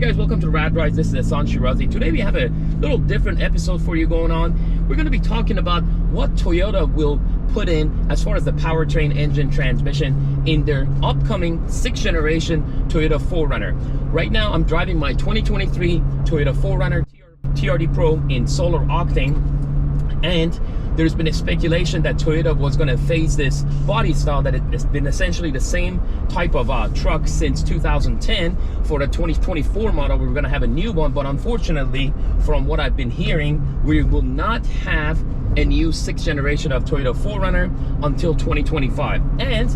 guys, welcome to Rad Rides. This is Hassan Shirazi. Today we have a little different episode for you going on. We're going to be talking about what Toyota will put in as far as the powertrain, engine, transmission in their upcoming 6th generation Toyota 4Runner. Right now I'm driving my 2023 Toyota 4Runner TRD Pro in solar octane, and there's been a speculation that Toyota was going to phase this body style that it's been essentially the same type of truck since 2010. For the 2024 model, we're going to have a new one, but unfortunately, from what I've been hearing, we will not have a new 6th generation of Toyota 4Runner until 2025. And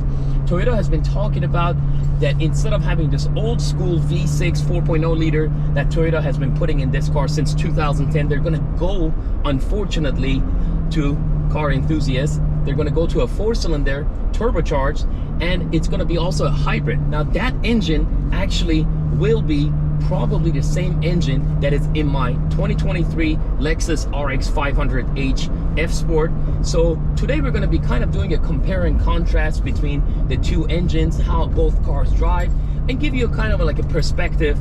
Toyota has been talking about that instead of having this old school V6 4.0 liter that Toyota has been putting in this car since 2010, they're going to go, unfortunately, to car enthusiasts, they're going to go to a 4-cylinder turbocharged, and it's going to be also a hybrid. Now that engine actually will be probably the same engine that is in my 2023 Lexus RX 500h F Sport. So today we're going to be kind of doing a compare and contrast between the two engines, how both cars drive, and give you a kind of like a perspective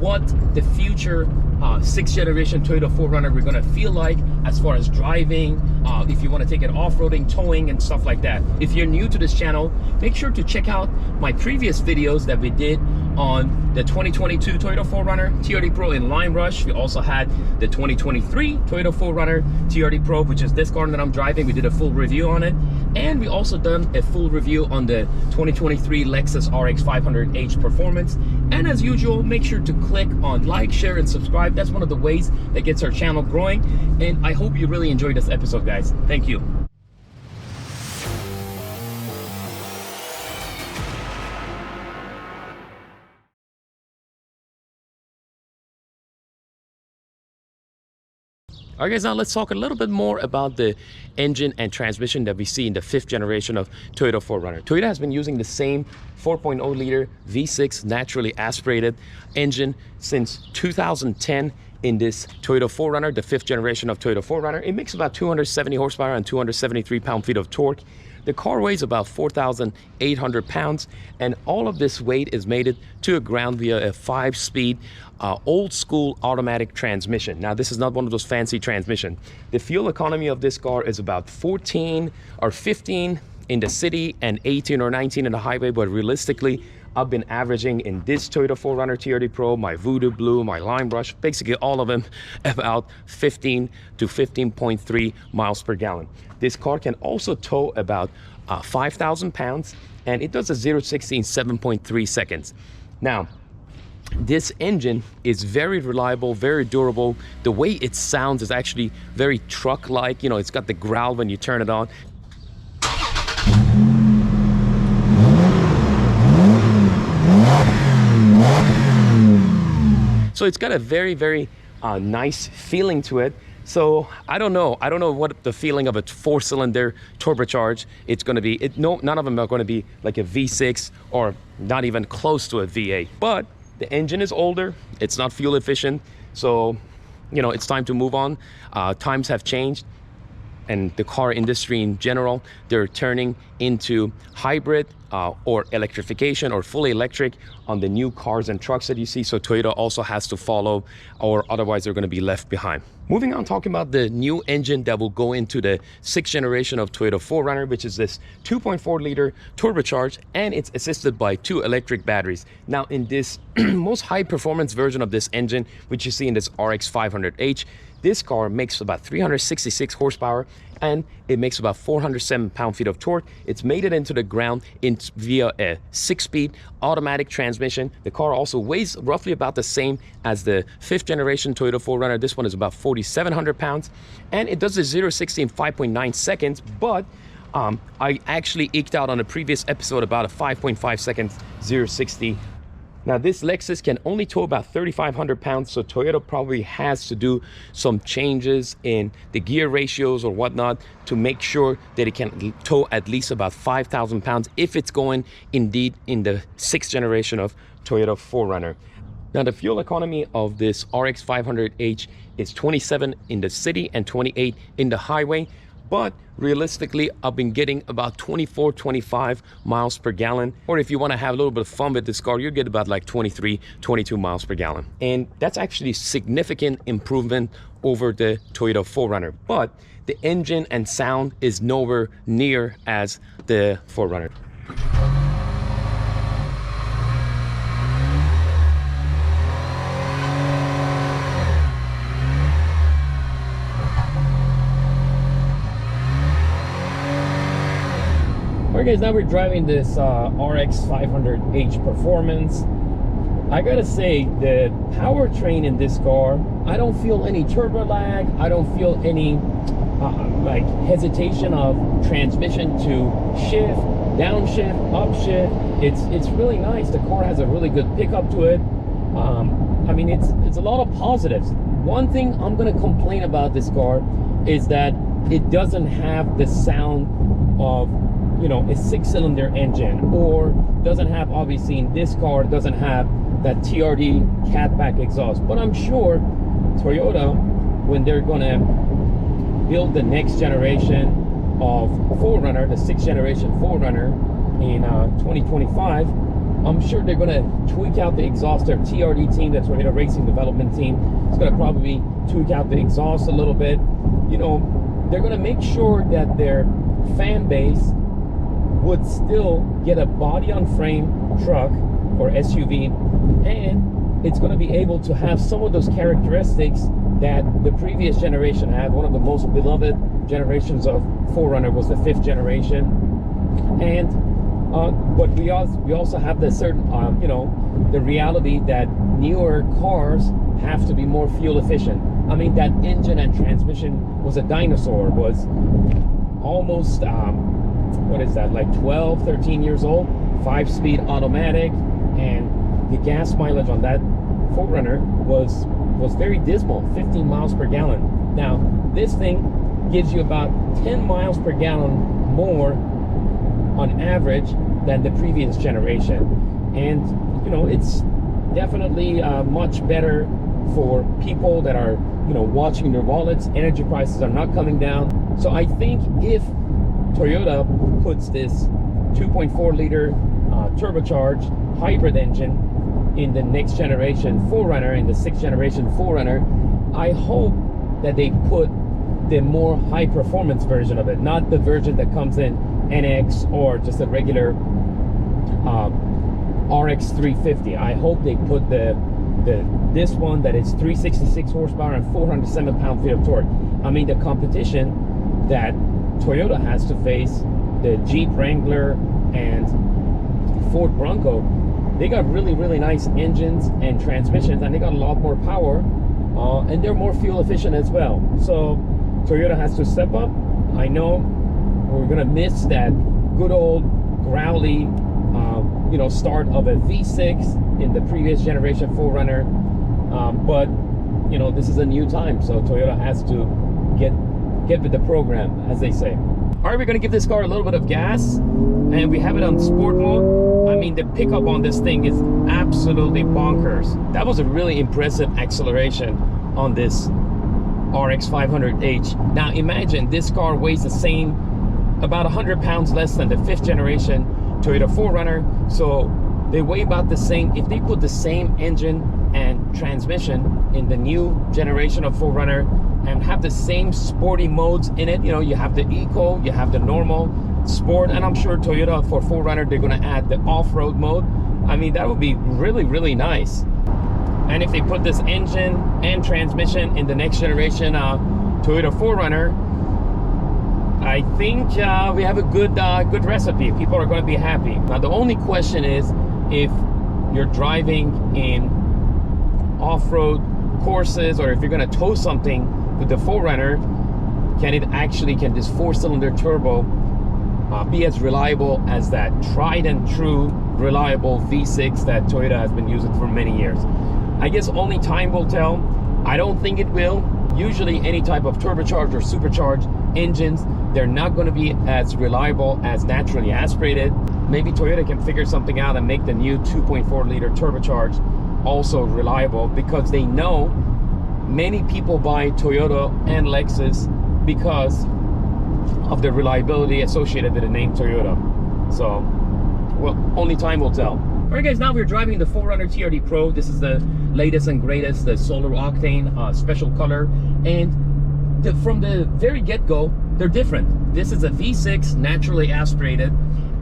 what the future 6th generation Toyota 4Runner we're going to feel like as far as driving, if you want to take it off-roading, towing, and stuff like that. If you're new to this channel, make sure to check out my previous videos that we did on the 2022 Toyota 4Runner TRD Pro in Lime Rush. We also had the 2023 Toyota 4Runner TRD Pro, which is this car that I'm driving. We did a full review on it, and we also done a full review on the 2023 Lexus RX 500h Performance. And as usual, make sure to click on like, share, and subscribe. That's one of the ways that gets our channel growing, and I hope you really enjoyed this episode, guys. Thank you. All right, guys, now let's talk a little bit more about the engine and transmission that we see in the 5th generation of Toyota 4Runner. Toyota has been using the same 4.0 liter V6 naturally aspirated engine since 2010 in this Toyota 4Runner, the 5th generation of Toyota 4Runner. It makes about 270 horsepower and 273 pound-feet of torque. The car weighs about 4,800 pounds, and all of this weight is mated to the ground via a 5-speed old school automatic transmission. Now, this is not one of those fancy transmissions. The fuel economy of this car is about 14 or 15 in the city and 18 or 19 in the highway, but realistically, I've been averaging in this Toyota 4Runner TRD Pro, my Voodoo Blue, my Lime Rush, basically all of them about 15 to 15.3 miles per gallon. This car can also tow about 5,000 pounds, and it does a 0-60 in 7.3 seconds. Now, this engine is very reliable, very durable. The way it sounds is actually very truck-like. You know, it's got the growl when you turn it on. So it's got a very, very nice feeling to it. So I don't know what the feeling of a 4-cylinder turbocharged it's going to be. None of them are going to be like a V6 or not even close to a V8. But the engine is older, it's not fuel efficient, so you know it's time to move on. Times have changed, and the car industry in general, they're turning into hybrid or electrification or fully electric on the new cars and trucks that you see. So Toyota also has to follow, or otherwise they're going to be left behind. Moving on, talking about the new engine that will go into the 6th generation of Toyota 4Runner, which is this 2.4 liter turbocharged, and it's assisted by 2 electric batteries. Now, in this most high performance version of this engine, which you see in this RX 500h, this car makes about 366 horsepower, and it makes about 407 pound-feet of torque. It's mated into the ground via a 6-speed automatic transmission. The car also weighs roughly about the same as the 5th generation Toyota 4Runner. This one is about 4,700 pounds, and it does the 0-60 in 5.9 seconds, but I actually eked out on a previous episode about a 5.5 seconds 0-60. Now, this Lexus can only tow about 3,500 pounds, so Toyota probably has to do some changes in the gear ratios or whatnot to make sure that it can tow at least about 5,000 pounds if it's going indeed in the 6th generation of Toyota 4Runner. Now, the fuel economy of this RX 500h is 27 in the city and 28 in the highway, but realistically, I've been getting about 24, 25 miles per gallon. Or if you want to have a little bit of fun with this car, you get about like 23, 22 miles per gallon. And that's actually significant improvement over the Toyota 4Runner. But the engine and sound is nowhere near as the 4Runner. Alright guys, now we're driving this RX 500h Performance. I gotta say, the powertrain in this car, I don't feel any turbo lag. I don't feel any like hesitation of transmission to shift, downshift, upshift. It's really nice. The car has a really good pickup to it. I mean, it's a lot of positives. One thing I'm gonna complain about this car is that it doesn't have the sound of, you know, a 6-cylinder engine, or doesn't have, obviously in this car, doesn't have that TRD catback exhaust. But I'm sure Toyota, when they're gonna build the next generation of 4Runner, the 6th generation 4Runner in 2025, I'm sure they're gonna tweak out the exhaust. Their TRD team, that's Toyota Racing Development Team, is gonna probably tweak out the exhaust a little bit. You know, they're gonna make sure that their fan base would still get a body-on-frame truck or SUV, and it's going to be able to have some of those characteristics that the previous generation had. One of the most beloved generations of 4Runner was the 5th generation, and but we also have the certain you know, the reality that newer cars have to be more fuel efficient. I mean, that engine and transmission was a dinosaur, was almost what is that, like 12, 13 years old, 5-speed automatic, and the gas mileage on that 4Runner was very dismal, 15 miles per gallon. Now, this thing gives you about 10 miles per gallon more on average than the previous generation. And, you know, it's definitely much better for people that are, you know, watching their wallets. Energy prices are not coming down. So I think if Toyota puts this 2.4 liter turbocharged hybrid engine in the next generation 4Runner, in the 6th generation 4Runner, I hope that they put the more high performance version of it, not the version that comes in NX or just a regular RX 350. I hope they put this one that is 366 horsepower and 407 pound-feet of torque. I mean, the competition that Toyota has to face, the Jeep Wrangler and Ford Bronco, they got really, really nice engines and transmissions, and they got a lot more power, and they're more fuel efficient as well. So Toyota has to step up. I know we're gonna miss that good old growly, you know, start of a V6 in the previous generation 4Runner, but you know, this is a new time, so Toyota has to get with the program, as they say. All right, we're gonna give this car a little bit of gas, and we have it on sport mode. I mean, the pickup on this thing is absolutely bonkers. That was a really impressive acceleration on this RX 500h. Now imagine this car weighs the same, about 100 pounds less than the 5th generation Toyota 4Runner, so they weigh about the same. If they put the same engine and transmission in the new generation of 4Runner and have the same sporty modes in it, you know, you have the Eco, you have the normal, sport, and I'm sure Toyota for 4Runner, they're gonna add the off-road mode. I mean, that would be really, really nice. And if they put this engine and transmission in the next generation Toyota 4Runner, I think we have a good recipe. People are going to be happy. Now, the only question is, if you're driving in off-road courses, or if you're going to tow something with the 4Runner, can this 4-cylinder turbo be as reliable as that tried and true reliable V6 that Toyota has been using for many years? I guess only time will tell. I don't think it will. Usually any type of turbocharged or supercharged engines, they're not going to be as reliable as naturally aspirated. Maybe Toyota can figure something out and make the new 2.4 liter turbocharged also reliable, because they know many people buy Toyota and Lexus because of the reliability associated with the name Toyota. So, well, only time will tell. All right, guys, now we're driving the 4Runner TRD Pro. This is the latest and greatest, the solar octane special color. And from the very get-go, they're different. This is a V6 naturally aspirated,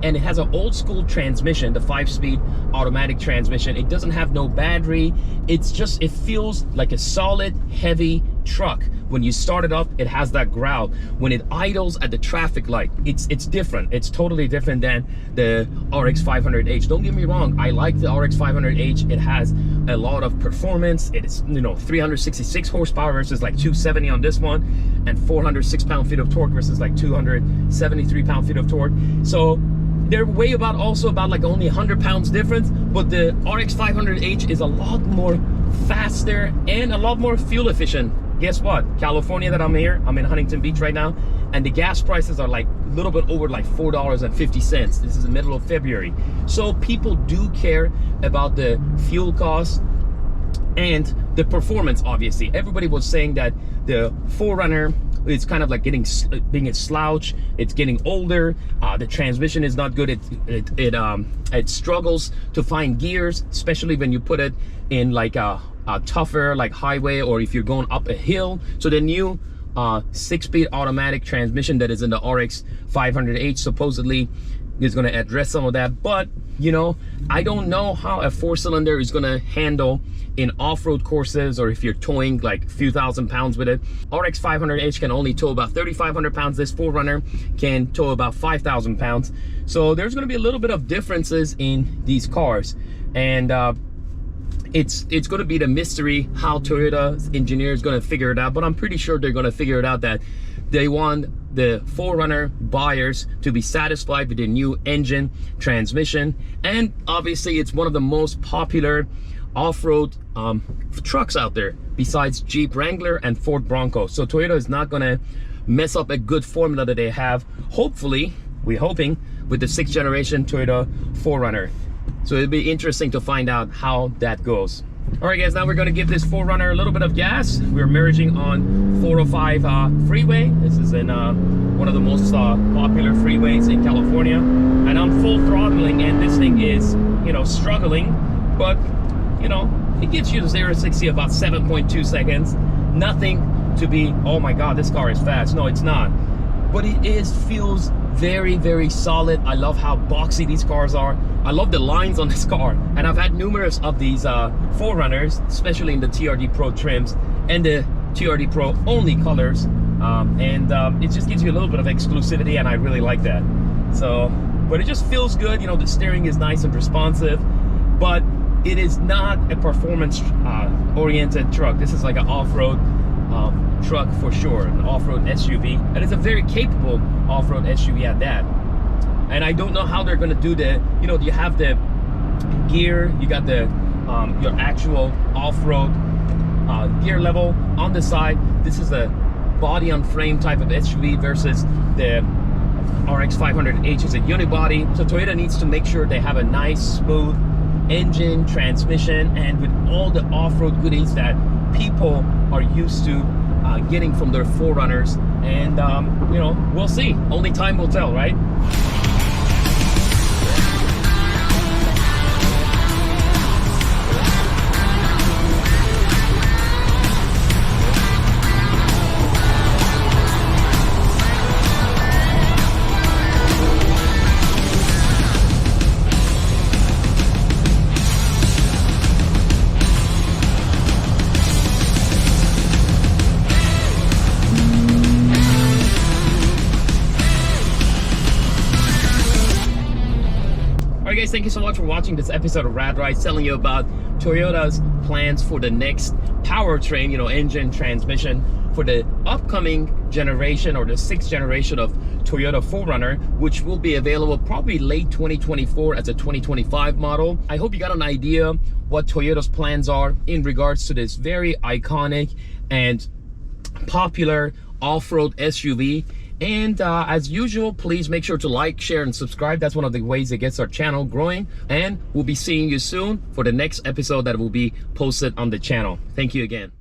and it has an old school transmission, the 5-speed automatic transmission. It doesn't have no battery. It's just, it feels like a solid, heavy truck. When you start it up, it has that growl. When it idles at the traffic light, it's different. It's totally different than the RX 500H. Don't get me wrong, I like the RX 500H. It has a lot of performance. It is, you know, 366 horsepower versus like 270 on this one, and 406 pound-feet of torque versus like 273 pound-feet of torque. So they're way also about like only 100 pounds difference, but the RX 500H is a lot more faster and a lot more fuel efficient. Guess what? California that I'm here, I'm in Huntington Beach right now, and the gas prices are like a little bit over like $4.50. This is the middle of February. So people do care about the fuel costs and the performance, obviously. Everybody was saying that the 4Runner is kind of like being a slouch. It's getting older. The transmission is not good. It struggles to find gears, especially when you put it in like a tougher like highway, or if you're going up a hill. So the new 6-speed automatic transmission that is in the RX 500H supposedly is going to address some of that. But you know, I don't know how a 4-cylinder is going to handle in off-road courses, or if you're towing like a few thousand pounds with it. RX 500H can only tow about 3,500 pounds. This 4Runner can tow about 5,000 pounds. So there's going to be a little bit of differences in these cars, and it's going to be the mystery how Toyota's engineer is going to figure it out. But I'm pretty sure they're going to figure it out, that they want the 4Runner buyers to be satisfied with the new engine, transmission, and obviously it's one of the most popular off-road trucks out there besides Jeep Wrangler and Ford Bronco. So Toyota is not going to mess up a good formula that they have, hopefully, we're hoping, with the 6th generation Toyota 4Runner. So it'll be interesting to find out how that goes. All right, guys, now we're going to give this 4Runner a little bit of gas. We're merging on 405 freeway. This is in one of the most popular freeways in California, and I'm full throttling, and this thing is, you know, struggling, but you know, it gets you to 0 to 60 about 7.2 seconds. Nothing to be, oh my god, this car is fast. No, it's not, but it feels very, very solid. I love how boxy these cars are. I love the lines on this car, and I've had numerous of these 4Runners, especially in the TRD Pro trims and the TRD Pro only colors, and it just gives you a little bit of exclusivity, and I really like that. So, but it just feels good. You know, the steering is nice and responsive, but it is not a performance oriented truck. This is like an off-road truck for sure, an off-road SUV, and it's a very capable off-road SUV at that. And I don't know how they're going to do the, you know, you have the gear, you got the your actual off-road gear level on the side. This is a body on frame type of SUV versus the RX 500H is a unibody. So Toyota needs to make sure they have a nice, smooth engine, transmission, and with all the off-road goodies that people are used to getting from their 4Runners. And you know, we'll see. Only time will tell, right? Alright guys, thank you so much for watching this episode of Rad Rides, telling you about Toyota's plans for the next powertrain, you know, engine, transmission, for the upcoming generation, or the 6th generation of Toyota 4Runner, which will be available probably late 2024 as a 2025 model. I hope you got an idea what Toyota's plans are in regards to this very iconic and popular off-road SUV. And as usual, please make sure to like, share, and subscribe. That's one of the ways it gets our channel growing. And we'll be seeing you soon for the next episode that will be posted on the channel. Thank you again.